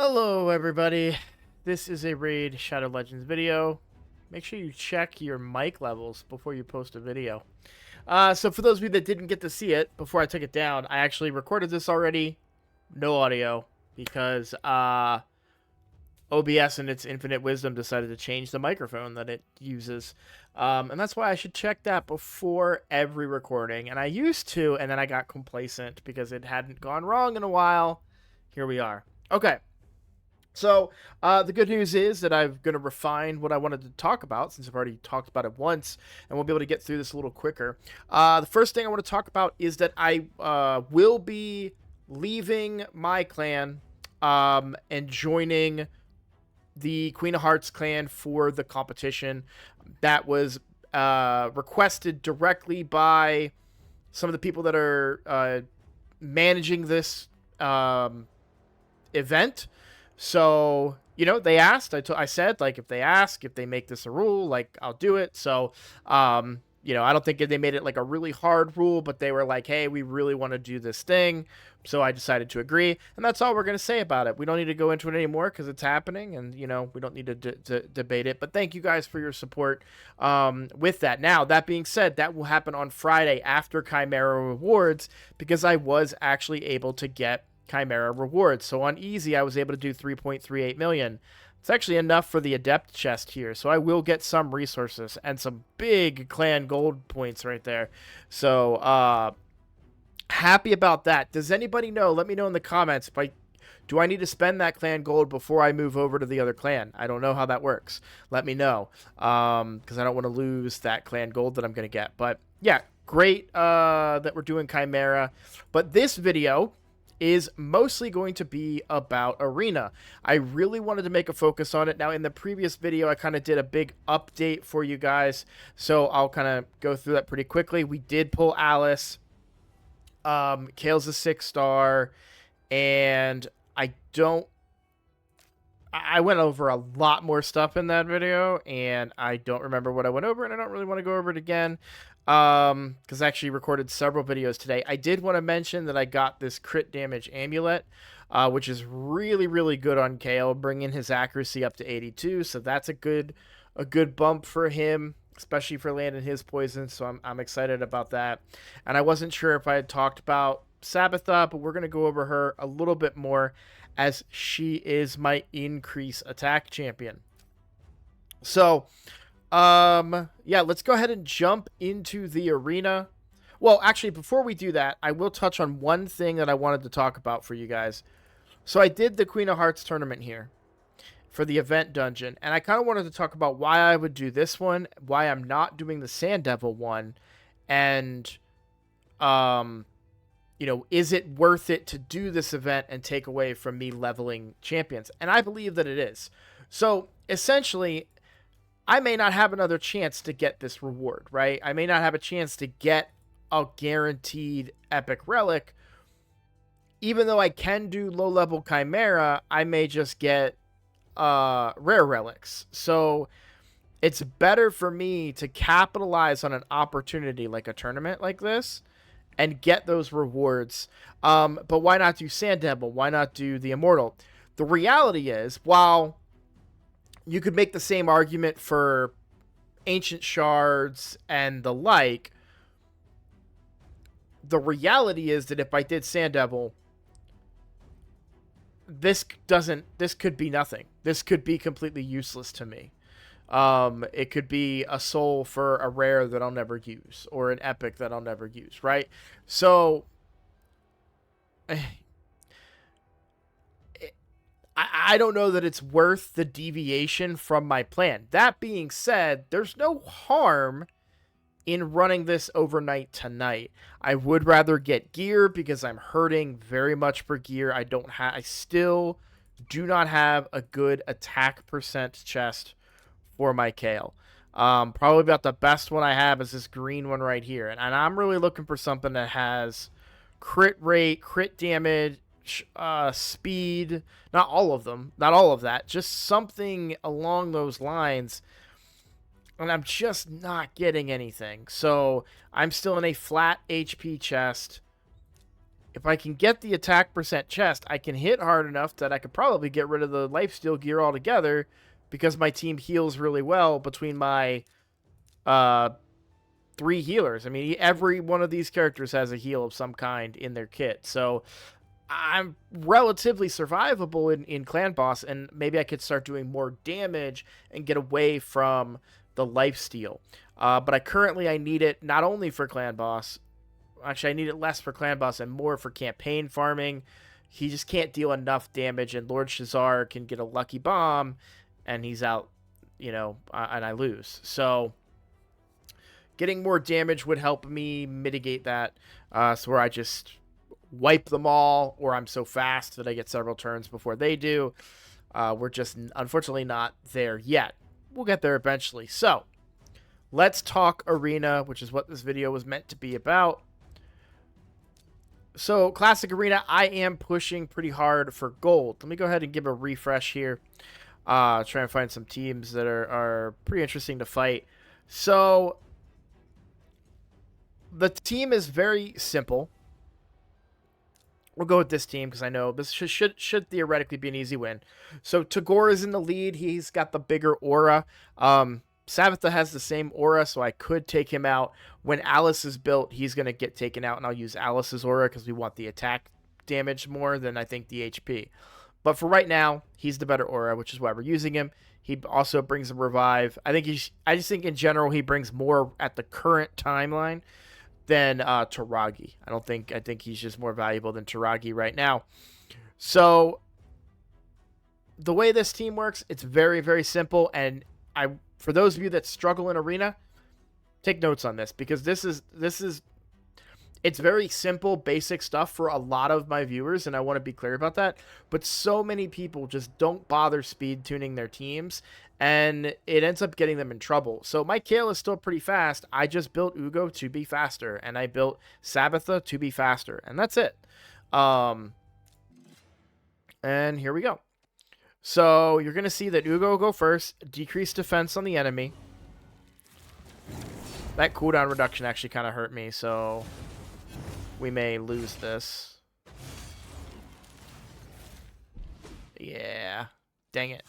Hello everybody, this is a Raid Shadow Legends video. Make sure you check your mic levels before you post a video. So for those of you that didn't get to see it before I took it down, I actually recorded this already, no audio, because OBS in its infinite wisdom decided to change the microphone that it uses. And that's why I should check that before every recording. And I used to, and then I got complacent because it hadn't gone wrong in a while. Here we are. Okay. So the good news is that I'm going to refine what I wanted to talk about since I've already talked about it once, and we'll be able to get through this a little quicker. The first thing I want to talk about is that I will be leaving my clan and joining the Queen of Hearts clan for the competition. That was requested directly by some of the people that are managing this event. So, they asked. I said, like, if they ask, if they make this a rule, like, I'll do it. So, I don't think they made it like a really hard rule, but they were like, hey, we really want to do this thing. So I decided to agree. And that's all we're going to say about it. We don't need to go into it anymore because it's happening and, we don't need to debate it. But thank you guys for your support with that. Now, that being said, that will happen on Friday after Chimera Rewards because I was actually able to get Chimera rewards. So on easy, I was able to do 3.38 million. It's actually enough for the adept chest here. So I will get some resources and some big clan gold points right there. So happy about that. Does anybody know? Let me know in the comments. Do I need to spend that clan gold before I move over to the other clan? I don't know how that works. Let me know. Because I don't want to lose that clan gold that I'm going to get. But yeah, great that we're doing Chimera. But this video is mostly going to be about Arena. I really wanted to make a focus on it. Now, in the previous video, I kind of did a big update for you guys, so I'll kind of go through that pretty quickly. We did pull Alice. Kale's a 6-star, and I went over a lot more stuff in that video, and I don't remember what I went over, and I don't really want to go over it again. Because I actually recorded several videos today. I did want to mention that I got this crit damage amulet, which is really, really good on Kale, bringing his accuracy up to 82. So that's a good bump for him, especially for landing his poison. So I'm excited about that. And I wasn't sure if I had talked about Sabbatha, but we're going to go over her a little bit more as she is my increase attack champion. So, yeah, let's go ahead and jump into the arena. Well, actually, before we do that, I will touch on one thing that I wanted to talk about for you guys. So I did the Queen of Hearts tournament here for the event dungeon, and I kind of wanted to talk about why I would do this one, why I'm not doing the Sand Devil one, and, is it worth it to do this event and take away from me leveling champions? And I believe that it is. So, essentially, I may not have another chance to get this reward, right? I may not have a chance to get a guaranteed epic relic. Even though I can do low-level Chimera, I may just get rare relics. So it's better for me to capitalize on an opportunity like a tournament like this and get those rewards. But why not do Sand Devil? Why not do the Immortal? The reality is, while you could make the same argument for Ancient Shards and the like, the reality is that if I did Sand Devil, this could be nothing. This could be completely useless to me. It could be a soul for a rare that I'll never use, or an epic that I'll never use, right? So I don't know that it's worth the deviation from my plan. That being said, there's no harm in running this overnight tonight. I would rather get gear because I'm hurting very much for gear. I still do not have a good attack percent chest for my Kale. Probably about the best one I have is this green one right here. And I'm really looking for something that has crit rate, crit damage, speed. Not all of them. Not all of that. Just something along those lines. And I'm just not getting anything. So I'm still in a flat HP chest. if I can get the attack percent chest, I can hit hard enough that I could probably get rid of the lifesteal gear altogether because my team heals really well between my 3 healers. I mean, every one of these characters has a heal of some kind in their kit. So I'm relatively survivable in Clan Boss, and maybe I could start doing more damage and get away from the lifesteal. But I need it not only for Clan Boss. Actually, I need it less for Clan Boss and more for campaign farming. He just can't deal enough damage, and Lord Shazar can get a lucky bomb, and he's out, and I lose. So getting more damage would help me mitigate that, so where I just wipe them all, or I'm so fast that I get several turns before they do. We're just unfortunately not there yet. We'll get there eventually. So let's talk Arena, which is what this video was meant to be about. So Classic Arena, I am pushing pretty hard for gold. Let me go ahead and give a refresh here. Try and find some teams that are pretty interesting to fight. So the team is very simple. We'll go with this team because I know this should theoretically be an easy win. So Tagore is in the lead. He's got the bigger aura. Sabitha has the same aura, so I could take him out. When Alice is built, he's going to get taken out, and I'll use Alice's aura because we want the attack damage more than I think the HP. But for right now, he's the better aura, which is why we're using him. He also brings a revive. I just think in general he brings more at the current timeline than Taragi. I think he's just more valuable than Taragi right now. So the way this team works, it's very, very simple, and for those of you that struggle in Arena, take notes on this because it's very simple, basic stuff for a lot of my viewers, and I want to be clear about that. But so many people just don't bother speed tuning their teams, and it ends up getting them in trouble. So my Kayle is still pretty fast. I just built Ugo to be faster, and I built Sabitha to be faster, and that's it. And here we go. So you're going to see that Ugo will go first, decrease defense on the enemy. That cooldown reduction actually kind of hurt me, so we may lose this. Yeah, dang it.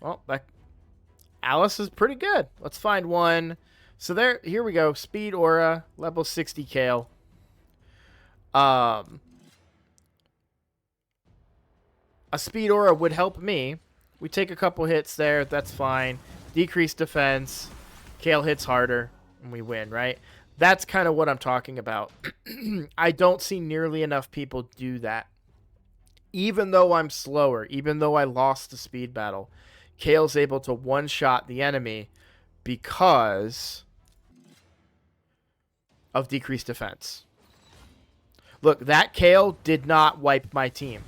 Well, Alice is pretty good. Let's find one. So here we go. Speed aura, level 60 Kayle. A speed aura would help me. We take a couple hits there. That's fine. Decrease defense. Kayle hits harder. And we win, right? That's kind of what I'm talking about. I don't see nearly enough people do that. Even though I'm slower, even though I lost the speed battle, Kayle's able to one-shot the enemy because of decreased defense. Look, that Kayle did not wipe my team.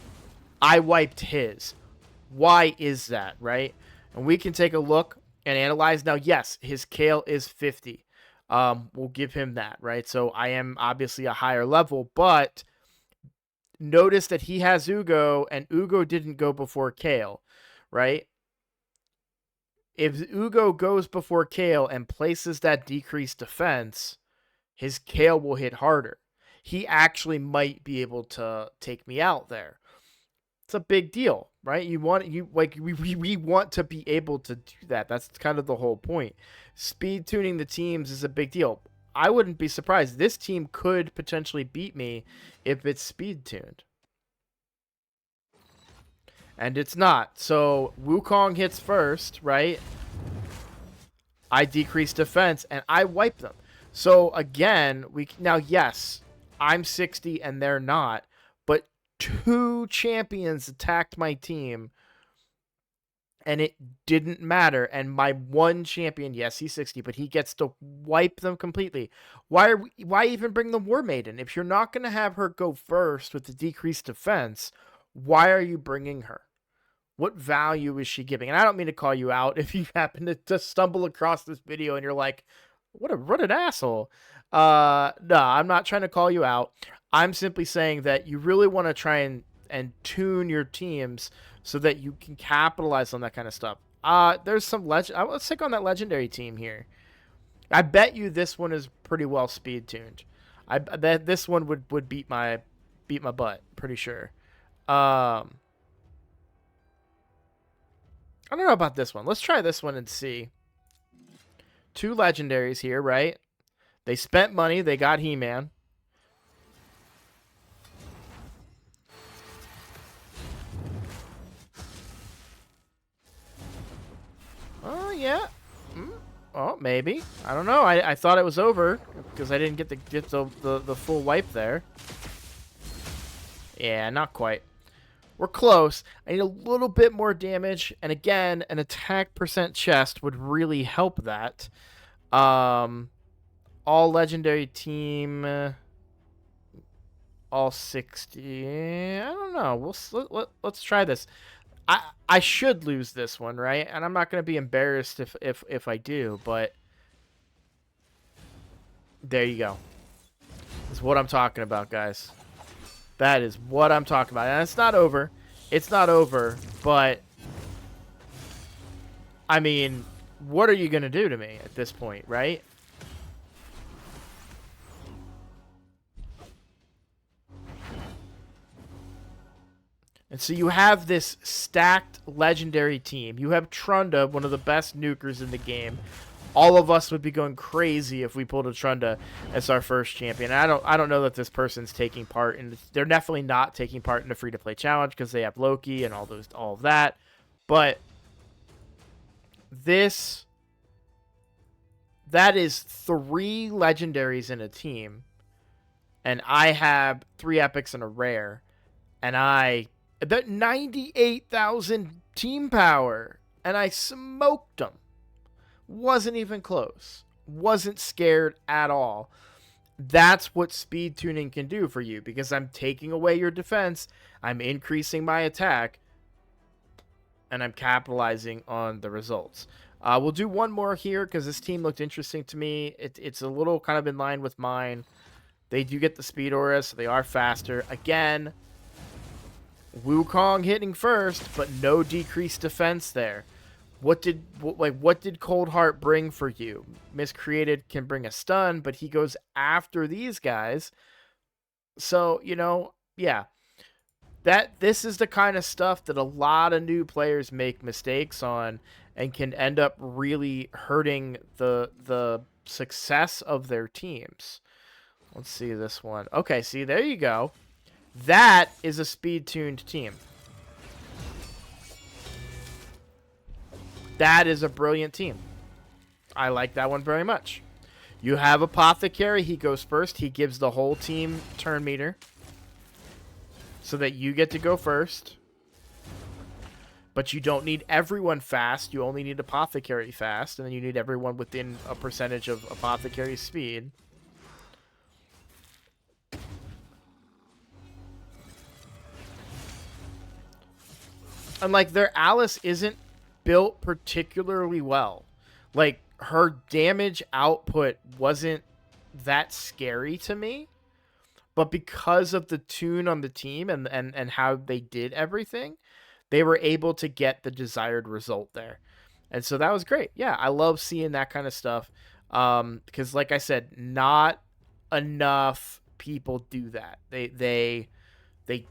I wiped his. Why is that, right? And we can take a look and analyze. Now, yes, his Kayle is 50. We'll give him that, right? So I am obviously a higher level, but notice that he has Ugo, and Ugo didn't go before Kayle, right? If Ugo goes before Kayle and places that decreased defense, his Kayle will hit harder. He actually might be able to take me out there. It's a big deal, right? We want to be able to do that. That's kind of the whole point. Speed tuning the teams is a big deal. I wouldn't be surprised. This team could potentially beat me if it's speed tuned. And it's not. So Wukong hits first, right? I decrease defense and I wipe them. So again, now yes, I'm 60 and they're not, but 2 champions attacked my team and it didn't matter. And my one champion, yes, he's 60, but he gets to wipe them completely. Why even bring the War Maiden? If you're not going to have her go first with the decreased defense, why are you bringing her? What value is she giving? And I don't mean to call you out if you happen to stumble across this video and you're like, what an asshole. No, I'm not trying to call you out. I'm simply saying that you really want to try and tune your teams so that you can capitalize on that kind of stuff. There's some let's take on that legendary team here. I bet you this one is pretty well speed tuned. I that this one would beat my butt, pretty sure. I don't know about this one. Let's try this one and see. 2 legendaries here, right? They spent money. They got He-Man. Oh, yeah. Oh, maybe. I don't know. I thought it was over because I didn't get the full wipe there. Yeah, not quite. We're close. I need a little bit more damage. And again, an attack percent chest would really help that. All legendary team... all 60. I don't know. Let's try this. I should lose this one, right? And I'm not going to be embarrassed if I do, but there you go. That's what I'm talking about, guys. That is what I'm talking about. And it's not over. It's not over, but I mean, what are you going to do to me at this point, right? And so you have this stacked legendary team. You have Trunda, one of the best nukers in the game. All of us would be going crazy if we pulled a Trunda as our first champion. And I don't know that this person's taking part in. They're definitely not taking part in the free to play challenge because they have Loki and all of that. But that is 3 legendaries in a team, and I have 3 epics and a rare, and that 98,000 team power, and I smoked them. Wasn't even close. Wasn't scared at all. That's what speed tuning can do for you, because I'm taking away your defense, I'm increasing my attack, and I'm capitalizing on the results. We'll do one more here because this team looked interesting to me. It's a little kind of in line with mine. They do get the speed aura, so they are faster. Again, Wukong hitting first, but no decreased defense there. What did Cold Heart bring for you? Miscreated can bring a stun, but he goes after these guys. So, yeah. This is the kind of stuff that a lot of new players make mistakes on and can end up really hurting the success of their teams. Let's see this one. Okay, see, there you go. That is a speed-tuned team. That is a brilliant team. I like that one very much. You have Apothecary. He goes first. He gives the whole team turn meter so that you get to go first. But you don't need everyone fast. You only need Apothecary fast. And then you need everyone within a percentage of Apothecary speed. And, like, their Alice isn't built particularly well. Like, her damage output wasn't that scary to me. But because of the tune on the team and how they did everything, they were able to get the desired result there. And so that was great. Yeah, I love seeing that kind of stuff. Because, like I said, not enough people do that. They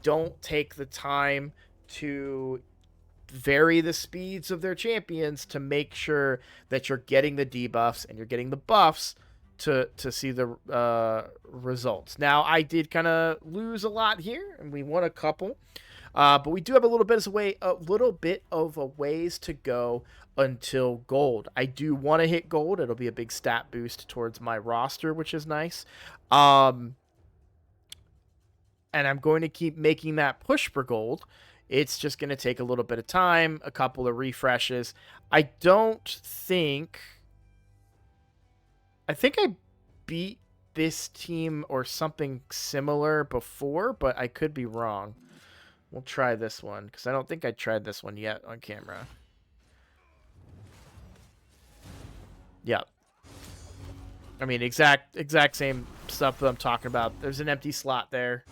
don't take the time to vary the speeds of their champions to make sure that you're getting the debuffs and you're getting the buffs to see the results. Now, I did kind of lose a lot here, and we won a couple, but we do have a little bit of a ways to go until gold. I do want to hit gold. It'll be a big stat boost towards my roster, which is nice. And I'm going to keep making that push for gold. It's just going to take a little bit of time, a couple of refreshes. I think I beat this team or something similar before, but I could be wrong. We'll try this one, because I don't think I tried this one yet on camera. Yeah. I mean, exact same stuff that I'm talking about. There's an empty slot there,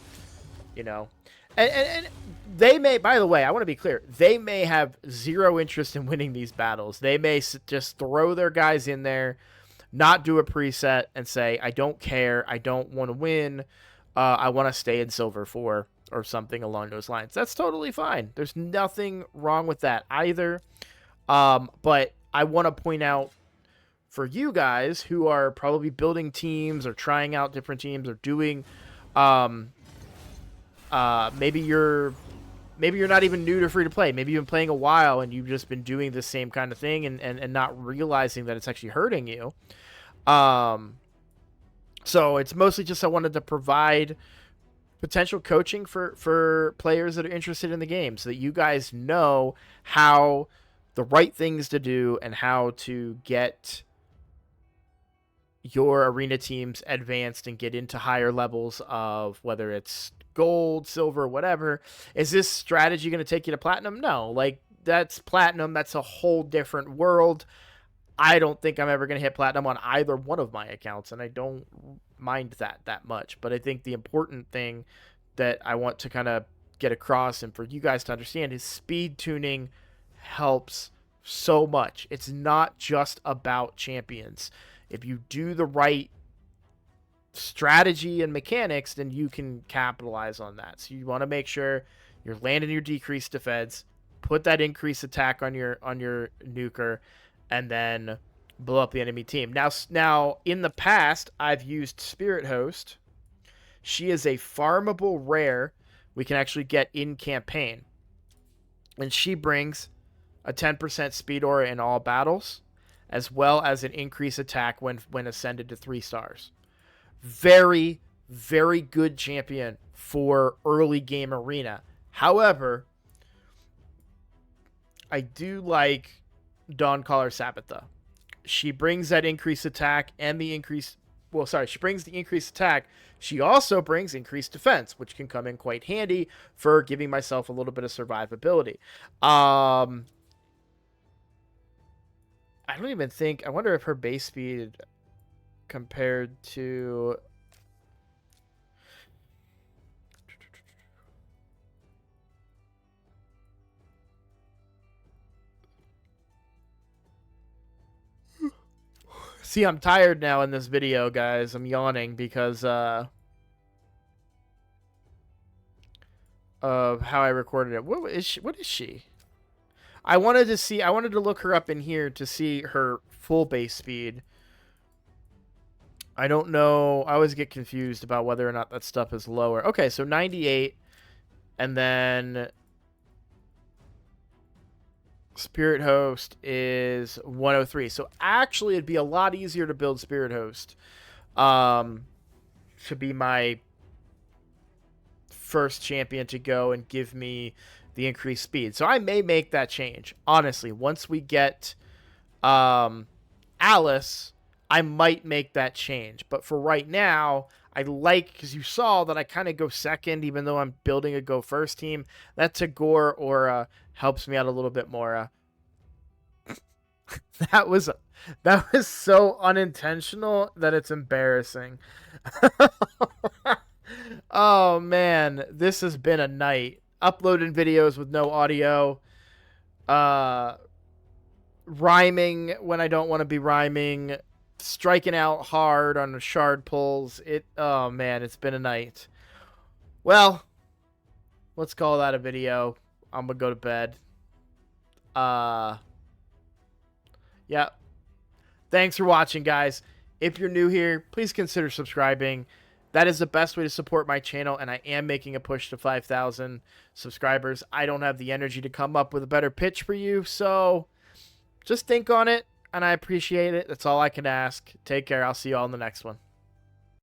And they may, by the way, I want to be clear, they may have zero interest in winning these battles. They may just throw their guys in there not do a preset and say, I don't care, I don't want to win, I want to stay in silver 4 or something along those lines. That's totally fine. There's nothing wrong with that either. But I want to point out for you guys who are probably building teams or trying out different teams or doing, maybe you're not even new to free to play. Maybe you've been playing a while and you've just been doing the same kind of thing and not realizing that it's actually hurting you. So it's mostly just I wanted to provide potential coaching for players that are interested in the game so that you guys know how the right things to do and how to get your arena teams advanced and get into higher levels of whether it's gold, silver, whatever. Is this strategy going to take you to platinum? No, like that's platinum. That's a whole different world. I don't think I'm ever going to hit platinum on either one of my accounts, and I don't mind that much. But I think the important thing that I want to kind of get across and for you guys to understand is speed tuning helps so much. It's not just about champions. If you do the right strategy and mechanics, then you can capitalize on that. So you want to make sure you're landing your decreased defense, put that increased attack on your nuker, and then blow up the enemy team. Now in the past, I've used Spirit Host. She is a farmable rare we can actually get in campaign. And she brings a 10% speed aura in all battles, as well as an increased attack when ascended to 3 stars. Very, very good champion for early game arena. However, I do like Dawncaller Sabbatha. She brings that increased attack and the increased... Well, sorry, she brings the increased attack. She also brings increased defense, which can come in quite handy for giving myself a little bit of survivability. I don't even think... I wonder if her base speed compared to... See, I'm tired now in this video, guys. I'm yawning because of how I recorded it. What is she? I wanted to look her up in here to see her full base speed. I don't know. I always get confused about whether or not that stuff is lower. Okay, so 98, and then Spirit Host is 103. So actually, it'd be a lot easier to build Spirit Host to be my first champion to go and give me the increased speed. So I may make that change. Honestly, once we get Alice, I might make that change. But for right now, I like, because you saw that I kind of go second, even though I'm building a go first team. That Tagore aura helps me out a little bit more. That was so unintentional that it's embarrassing. Oh man, this has been a night. Uploading videos with no audio. Rhyming when I don't want to be rhyming. Striking out hard on the shard pulls. Oh man, it's been a night. Well, let's call that a video. I'm gonna go to bed. Yeah. Thanks for watching, guys. If you're new here, please consider subscribing. That is the best way to support my channel, and I am making a push to 5,000 subscribers. I don't have the energy to come up with a better pitch for you, so just think on it, and I appreciate it. That's all I can ask. Take care. I'll see you all in the next one.